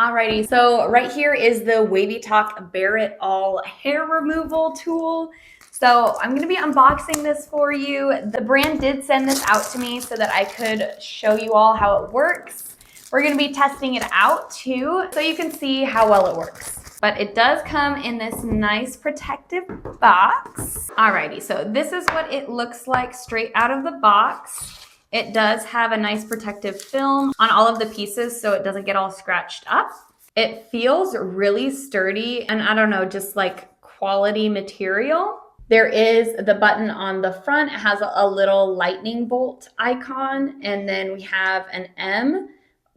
Alrighty, so right here is the WAVYTALK Bear It All hair removal tool. So I'm going to be unboxing this for you. The brand did send this out to me so that I could show you all how it works. We're going to be testing it out too, so you can see how well it works. But it does come in this nice protective box. Alrighty, so this is what it looks like straight out of the box. It does have a nice protective film on all of the pieces so it doesn't get all scratched up. It feels really sturdy and I don't know, just like quality material. There is the button on the front. It has a little lightning bolt icon, and then we have an M,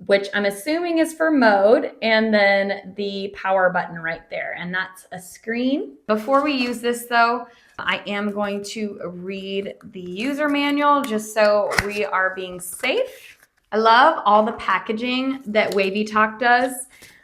which I'm assuming is for mode, and then the power button right there, and that's a screen. Before we use this though, I am going to read the user manual just so we are being safe. I love all the packaging that WAVYTALK does.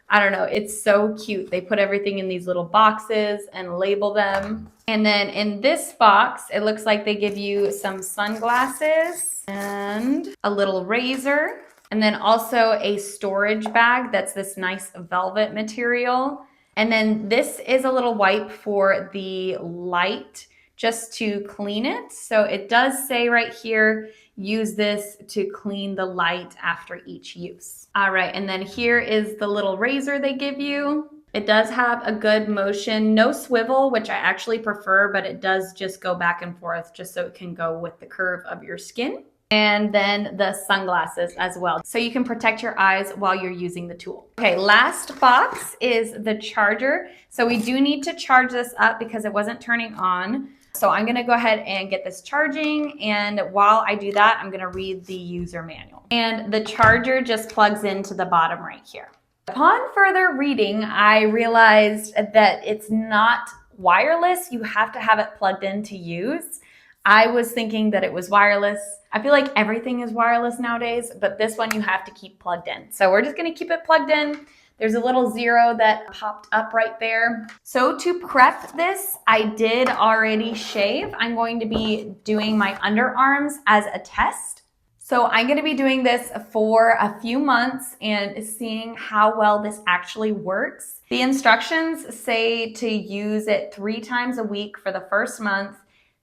I don't know, it's so cute. They put everything in these little boxes and label them. And then in this box, it looks like they give you some sunglasses and a little razor, and then also a storage bag that's this nice velvet material. And then this is a little wipe for the light just to clean it. So it does say right here, use this to clean the light after each use. All right, and then here is the little razor they give you. It does have a good motion, no swivel, which I actually prefer, but it does just go back and forth just so it can go with the curve of your skin. And then the sunglasses as well, so you can protect your eyes while you're using the tool. Okay, last box is the charger. So we do need to charge this up because it wasn't turning on. So I'm gonna go ahead and get this charging, and while I do that, I'm gonna read the user manual. And the charger just plugs into the bottom right here. Upon further reading, I realized that it's not wireless. You have to have it plugged in to use. I was thinking that it was wireless. I feel like everything is wireless nowadays, but this one you have to keep plugged in. So we're just gonna keep it plugged in. There's a little 0 that popped up right there. So to prep this, I did already shave. I'm going to be doing my underarms as a test. So I'm gonna be doing this for a few months and seeing how well this actually works. The instructions say to use it 3 times a week for the first month.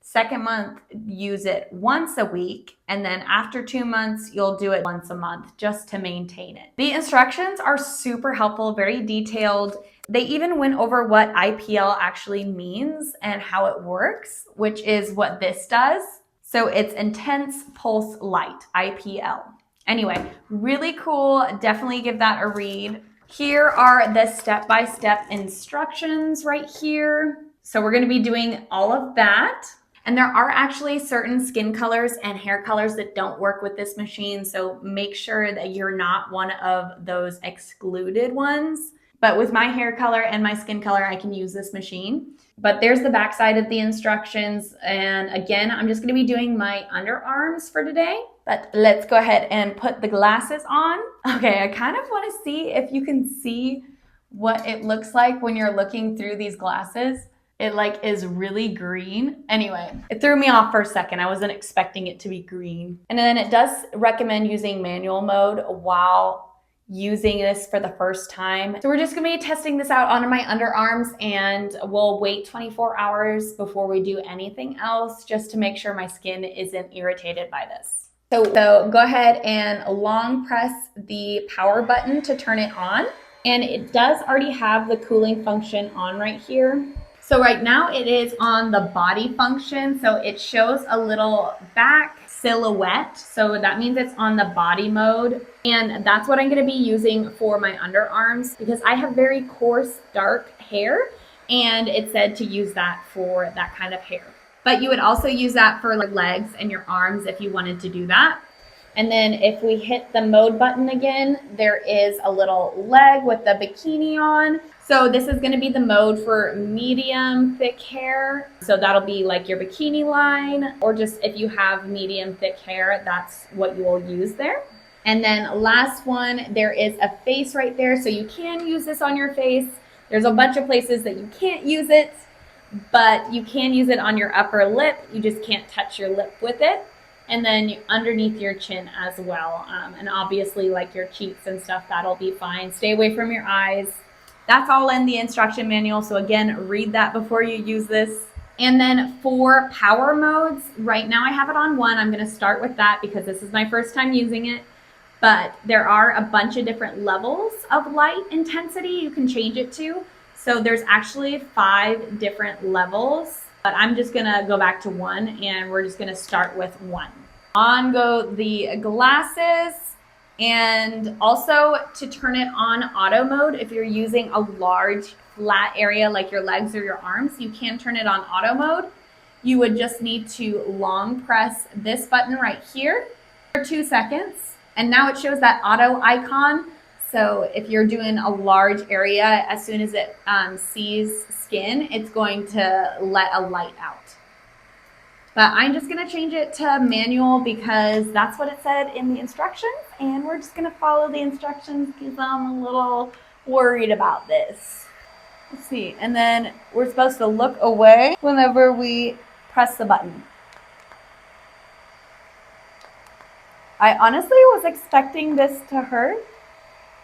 Second month, use it once a week, and then after 2 months, you'll do it once a month just to maintain it. The instructions are super helpful, very detailed. They even went over what IPL actually means and how it works, which is what this does. So it's Intense Pulse Light, IPL. Anyway, really cool. Definitely give that a read. Here are the step-by-step instructions right here. So we're gonna be doing all of that. And there are actually certain skin colors and hair colors that don't work with this machine, so make sure that you're not one of those excluded ones. But with my hair color and my skin color, I can use this machine. But there's the backside of the instructions. And again, I'm just gonna be doing my underarms for today. But let's go ahead and put the glasses on. Okay, I kind of wanna see if you can see what it looks like when you're looking through these glasses. It like is really green. Anyway, it threw me off for a second. I wasn't expecting it to be green. And then it does recommend using manual mode while using this for the first time. So we're just gonna be testing this out on my underarms, and we'll wait 24 hours before we do anything else just to make sure my skin isn't irritated by this. So go ahead and long press the power button to turn it on. And it does already have the cooling function on right here. So right now it is on the body function. So it shows a little back silhouette. So that means it's on the body mode. And that's what I'm gonna be using for my underarms because I have very coarse, dark hair. And it said to use that for that kind of hair. But you would also use that for like legs and your arms if you wanted to do that. And then if we hit the mode button again, there is a little leg with the bikini on. So this is gonna be the mode for medium thick hair. So that'll be like your bikini line, or just if you have medium thick hair, that's what you will use there. And then last one, there is a face right there. So you can use this on your face. There's a bunch of places that you can't use it, but you can use it on your upper lip. You just can't touch your lip with it. and then underneath your chin as well. And obviously, like your cheeks and stuff, that'll be fine. Stay away from your eyes. That's all in the instruction manual. So again, read that before you use this. And then for power modes, right now I have it on 1. I'm going to start with that because this is my first time using it. But there are a bunch of different levels of light intensity you can change it to. So there's actually 5 different levels, but I'm just gonna go back to 1 and we're just gonna start with 1. On go the glasses, and also to turn it on auto mode, if you're using a large flat area like your legs or your arms, you can turn it on auto mode. You would just need to long press this button right here for 2 seconds. And now it shows that auto icon. So if you're doing a large area, as soon as it sees skin, it's going to let a light out. But I'm just gonna change it to manual because that's what it said in the instructions. And we're just gonna follow the instructions because I'm a little worried about this. Let's see, and then we're supposed to look away whenever we press the button. I honestly was expecting this to hurt,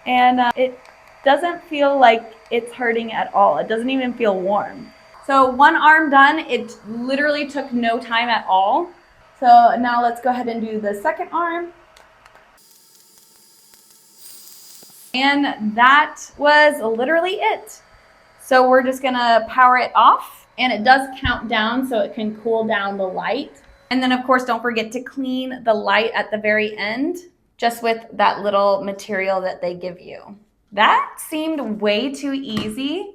and it doesn't feel like it's hurting at all. It doesn't even feel warm. So 1 arm done. It literally took no time at all. So now let's go ahead and do the second arm. And that was literally it. So we're just gonna power it off, and it does count down so it can cool down the light. And then of course, don't forget to clean the light at the very end, just with that little material that they give you. That seemed way too easy.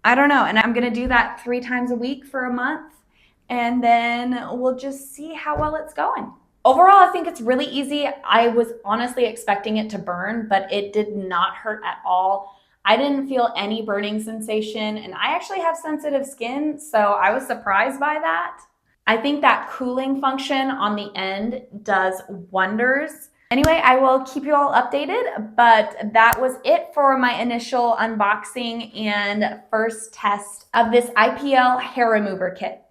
I don't know, and I'm gonna do that 3 times a week for a month, and then we'll just see how well it's going. Overall, I think it's really easy. I was honestly expecting it to burn, but it did not hurt at all. I didn't feel any burning sensation, and I actually have sensitive skin, so I was surprised by that. I think that cooling function on the end does wonders. Anyway, I will keep you all updated, but that was it for my initial unboxing and first test of this IPL hair remover kit.